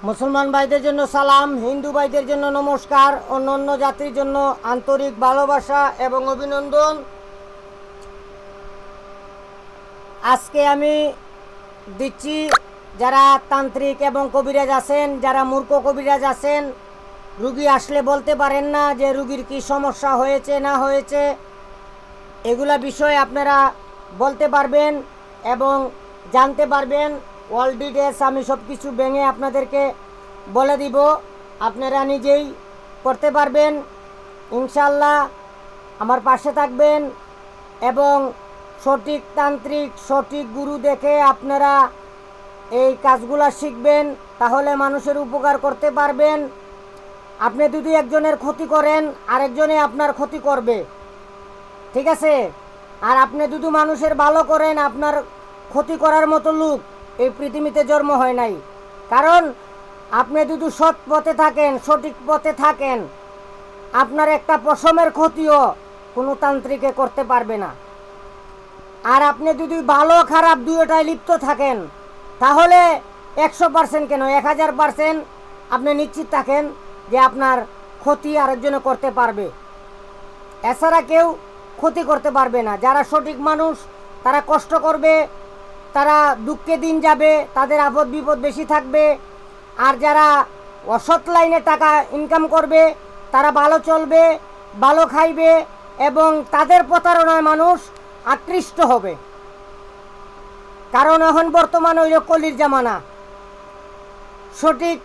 মুসলমান ভাইদের জন্য সালাম, হিন্দু ভাইদের জন্য নমস্কার, অন্যান্য জাতির জন্য আন্তরিক ভালোবাসা এবং অভিনন্দন। আজকে আমি দিচ্ছি যারা তান্ত্রিক এবং কবিরাজ আছেন, যারা মূর্খ কবিরাজ আছেন, রুগী আসলে বলতে পারেন না যে রুগীর কি সমস্যা হয়েছে না হয়েছে, এগুলা বিষয়ে আপনারা বলতে পারবেন এবং জানতে পারবেন। অল ডিটেলস আমি সব কিছু ভেঙে আপনাদেরকে বলে দিব, আপনারা নিজেই করতে পারবেন। ইনশাল্লাহ আমার পাশে থাকবেন এবং সঠিক তান্ত্রিক সঠিক গুরু দেখে আপনারা এই কাজগুলো শিখবেন, তাহলে মানুষের উপকার করতে পারবেন। আপনি যদি একজনের ক্ষতি করেন আরেকজনে আপনার ক্ষতি করবে, ঠিক আছে? আর আপনি যদি মানুষের ভালো করেন, আপনার ক্ষতি করার মতো লোক এই পৃথিবীতে জন্ম হয় নাই। কারণ আপনি যদি সৎ পথে থাকেন, সঠিক পথে থাকেন, আপনার একটা পশমের ক্ষতিও কোনো তান্ত্রিকে করতে পারবে না। আর আপনি যদি ভালো খারাপ দুইটাই লিপ্ত থাকেন, তাহলে 100% কেন 1000% আপনি নিশ্চিত থাকেন যে আপনার ক্ষতি আরেকজনে করতে পারবে। এছাড়া কেউ ক্ষতি করতে পারবে না। যারা সঠিক মানুষ তারা কষ্ট করবে, তারা দুঃখে দিন যাবে, তাদের আপদ বিপদ বেশি থাকবে। আর যারা অসৎ লাইনে টাকা ইনকাম করবে তারা ভালো চলবে, ভালো খাইবে এবং তাদের প্রতারণায় মানুষ আকৃষ্ট হবে। কারণ এখন বর্তমান ওই কলির জামানা। সঠিক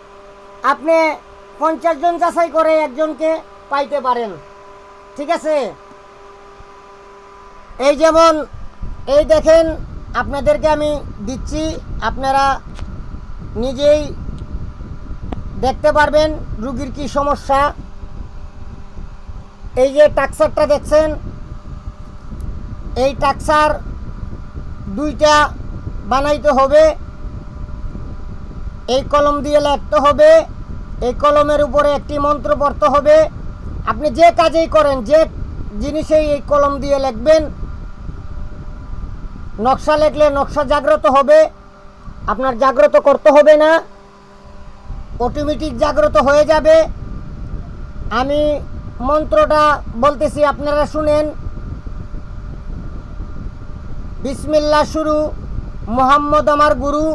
আপনি 50 জন যাচাই করে একজনকে পাইতে পারেন, ঠিক আছে? এই যেমন এই দেখেন, আপনাদেরকে আমি দিচ্ছি, আপনারা নিজেই দেখতে পারবেন রুগীর কি সমস্যা। এই যে টাক্সারটা দেখছেন, এই টাক্সার দুইটা বানাইতে হবে, এই কলম দিয়ে লিখতে হবে, এই কলমের উপরে একটি মন্ত্র পড়তে হবে। আপনি যে কাজেই করেন, যে জিনিসেই এই কলম দিয়ে লিখবেন, নকশা লিখলে নকশা জাগ্রত হবে, আপনার জাগ্রত করতে হবে না, অটোমেটিক জাগ্রত হয়ে যাবে। আমি মন্ত্রটা বলতেছি, আপনারা শুনেন। বিসমিল্লাহ শুরু, মুহাম্মদ আমার গুরু,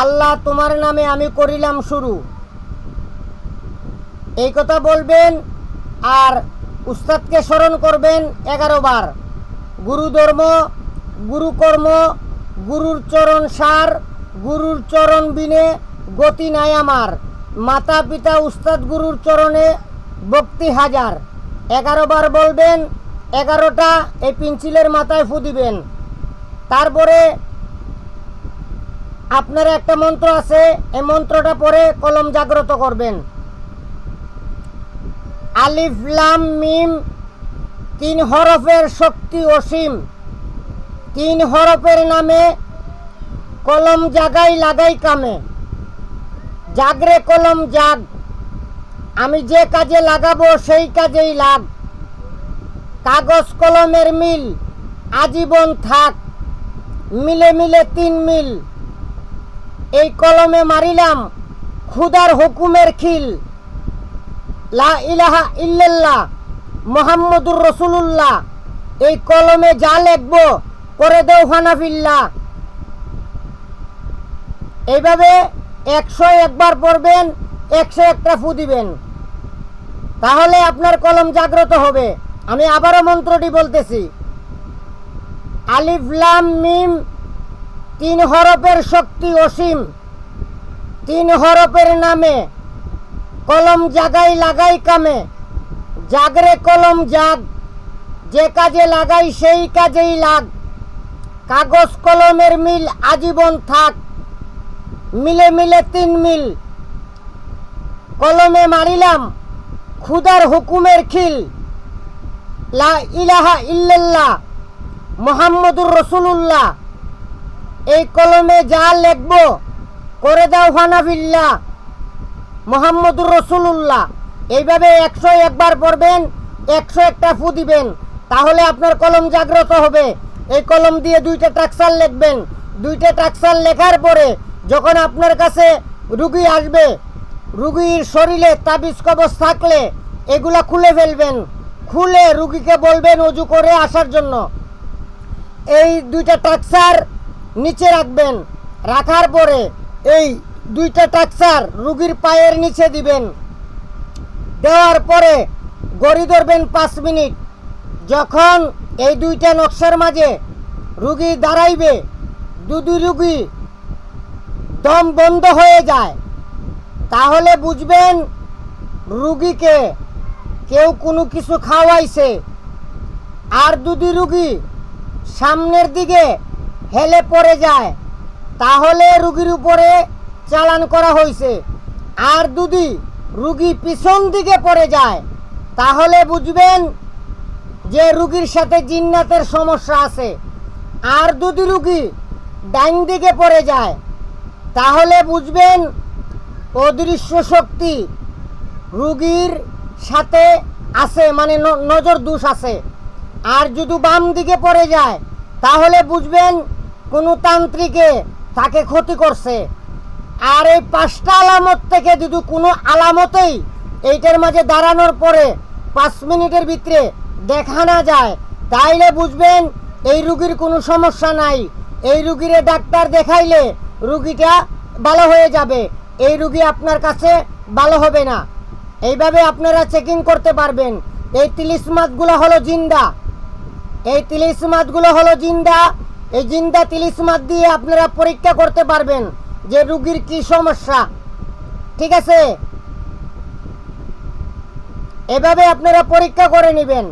আল্লাহ তোমার নামে আমি করিলাম শুরু। এই কথা বলবেন আর উস্তাদকে স্মরণ করবেন 11 বার। গুরু ধর্ম, গুরু কর্ম, গুরুর চরণ সার, গুরুর চরণ বিনে গতি নাই আমার। মাতা পিতা উস্তাদ গুরুর চরণে ভক্তি হাজার। 11 বার বলবেন, 11টা এই পেন্সিলের মাথায় ফু দিবেন। তারপরে আপনার একটা মন্ত্র আছে, এই মন্ত্রটা পরে কলম জাগ্রত করবেন। আলিফ লাম মিম, 3 হরফের শক্তি অসীম। 3 হরফের নামে কলম জাগাই লাগাই কামে। জাগরে কলম জাগ, আমি যে কাজে লাগাবো সেই কাজেই লাগ। কাগজ কলমের মিল আজীবন থাক, মিলে মিলে 3 মিল। এই কলমে মারিলাম খুদার হুকুমের খিল। লা ইলাহা ইল্লাল্লাহ মুহাম্মদুর রাসূলুল্লাহ। এই কলমে যা লিখবো করে দেও হানাফিল্লাহ। এইভাবে 101 বার পড়বেন, 101টা ফু দিবেন, তাহলে আপনার কলম জাগ্রত হবে। আমি আবারও মন্ত্রটি বলতেছি। আলিফ লাম মিম, 3 হরফের শক্তি অসীম। 3 হরফের নামে কলম জাগাই লাগাই কামে। জাগরে কলম জাগ, যে কাজে লাগাই সেই কাজেই লাগ। কাগজ কলমের মিল আজীবন থাক, মিলে মিলে 3 মিল। কলমে মারিলাম খুদার হুকুমের খিল। লা ইলাহা ইল্লাল্লাহ মুহাম্মদুর রাসূলুল্লাহ। এই কলমে যা লিখবো করে দাও হানাফিল্লাহ মুহাম্মদুর রাসূলুল্লাহ। এইভাবে 101 বার পড়বেন, 101টা ফু দিবেন, তাহলে আপনার কলম জাগ্রত হবে। এই কলম দিয়ে 2টা টাক্সার লিখবেন। 2টা টাক্সার লেখার পরে যখন আপনার কাছে রুগী আসবে, রুগীর শরীরে তাবিজ কবজ থাকলে এগুলা খুলে ফেলবেন, খুলে রুগীকে বলবেন অজু করে আসার জন্য। এই দুইটা টাকসার নিচে রাখবেন, রাখার পরে এই দুইটা টাকসার রুগীর পায়ের নিচে দিবেন, দেওয়ার পরে গড়ি ধরবেন 5 মিনিট। যখন এই দুইটা নকশার মাঝে রুগী দাঁড়াইবে, দুই রুগী দম বন্ধ হয়ে যায়, তাহলে বুঝবেন রুগীকে কেউ কোনো কিছু খাওয়াইছে। আর যদি রুগী সামনের দিকে হেলে পড়ে যায়, তাহলে রুগীর উপরে চালান করা হয়েছে। আর যদি রুগী পিছন দিকে পড়ে যায়, তাহলে বুঝবেন যে রুগীর সাথে জিন্নাতের সমস্যা আছে। আর যদি রুগী ডাইন দিকে পড়ে যায়, তাহলে বুঝবেন অদৃশ্য শক্তি রুগীর সাথে আছে, মানে নজর দোষ আছে। আর যদি বাম দিকে পড়ে যায়, তাহলে বুঝবেন কোনো তান্ত্রিকে তাকে ক্ষতি করছে। আর এই 5টা আলামত থেকে যদি কোনো আলামতেই এইটার মাঝে দাঁড়ানোর পরে 5 মিনিটের ভিতরে দেখা না যায়, তাইলে বুঝবেন এই রুগীর কোনো সমস্যা নাই। এই রুগীরে ডাক্তার দেখাইলে রুগীটা ভালো হয়ে যাবে, এই রুগী আপনার কাছে ভালো হবে না। এইভাবে আপনারা চেকিং করতে পারবেন। এই তিলিসমাতগুলো হলো জিন্দা, এই তিলিসমাতগুলো হলো জিন্দা। এই জিন্দা তিলিসমাত দিয়ে আপনারা পরীক্ষা করতে পারবেন যে রুগীর কি সমস্যা। ঠিক আছে, এভাবে আপনারা পরীক্ষা করে নেবেন।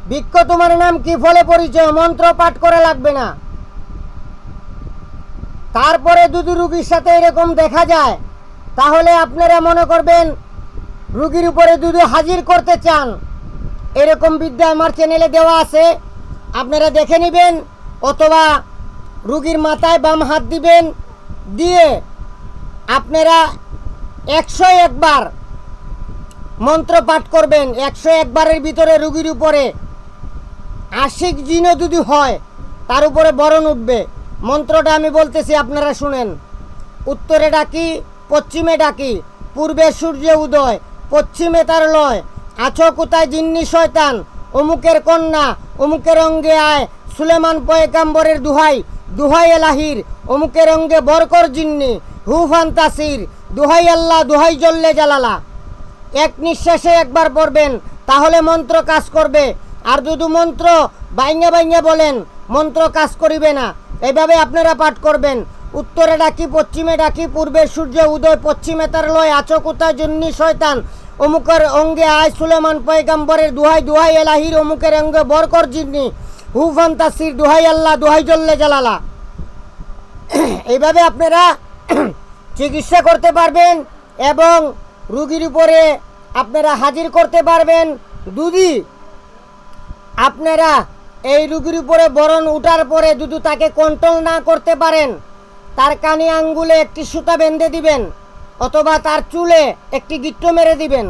বৃক্ষ তোমার নাম কি, ফলে পরিচয়, মন্ত্র পাঠ করা লাগবে না। তারপরে যদি রুগীর সাথে এরকম দেখা যায়, তাহলে আপনারা মনে করবেন রুগীর উপরে যদি হাজির করতে চান, এরকম বিদ্যা আমার চ্যানেলে দেওয়া আছে, আপনারা দেখে নেবেন। অথবা রুগীর মাথায় বাম হাত দিবেন, দিয়ে আপনারা 101 বার মন্ত্র পাঠ করবেন। 101 বারের ভিতরে রুগীর উপরে আশিক জিনও যদি হয়, তার উপরে বরণ উঠবে। মন্ত্রটা আমি বলতেছি, আপনারা শুনেন। উত্তরে ডাকি, পশ্চিমে ডাকি, পূর্বে সূর্য উদয়, পশ্চিমে তার লয়, আছো কোথায় জিন্নি শয়তান, অমুকের কন্যা অমুকের অঙ্গে আয়, সুলেমান পয়গাম্বরের দুহাই, দুহাই এলাহির, অমুকের অঙ্গে বরকর জিন্নি, হুফান তাসির, দুহাই আল্লাহ, দুহাই জল্লে জালালা। এক নিঃশ্বাসে একবার পড়বেন, তাহলে মন্ত্র কাজ করবে। আর যদি মন্ত্র বাইঙ্গা বাইঙ্গা বলেন, মন্ত্র কাজ করিবে না। এইভাবে আপনারা পাঠ করবেন। উত্তরে ডাকি, পশ্চিমে ডাকি, পূর্বে সূর্য উদয়, পশ্চিমে তার লয়, আছো কোথায় জিন্নি শয়তান, অমুকের অঙ্গে আয়, সুলেমান পয়গাম্বরের দুহাই, দুহাই এলাহির, অমুকের অঙ্গে বরকর জিন্নি, হুফান তাসির, দুহাই আল্লাহ, দুহাই জল্লে জালালা। এইভাবে আপনারা চিকিৎসা করতে পারবেন এবং রুগীর উপরে আপনারা হাজির করতে পারবেন। যদি আপনারা এই রুগীর উপরে বরণ উঠার পরে যদি তাকে কন্ট্রোল না করতে পারেন, তার কানে আঙ্গুলে একটি সুতা বেঁধে দিবেন, অথবা তার চুলে একটি গিট্টো মেরে দিবেন।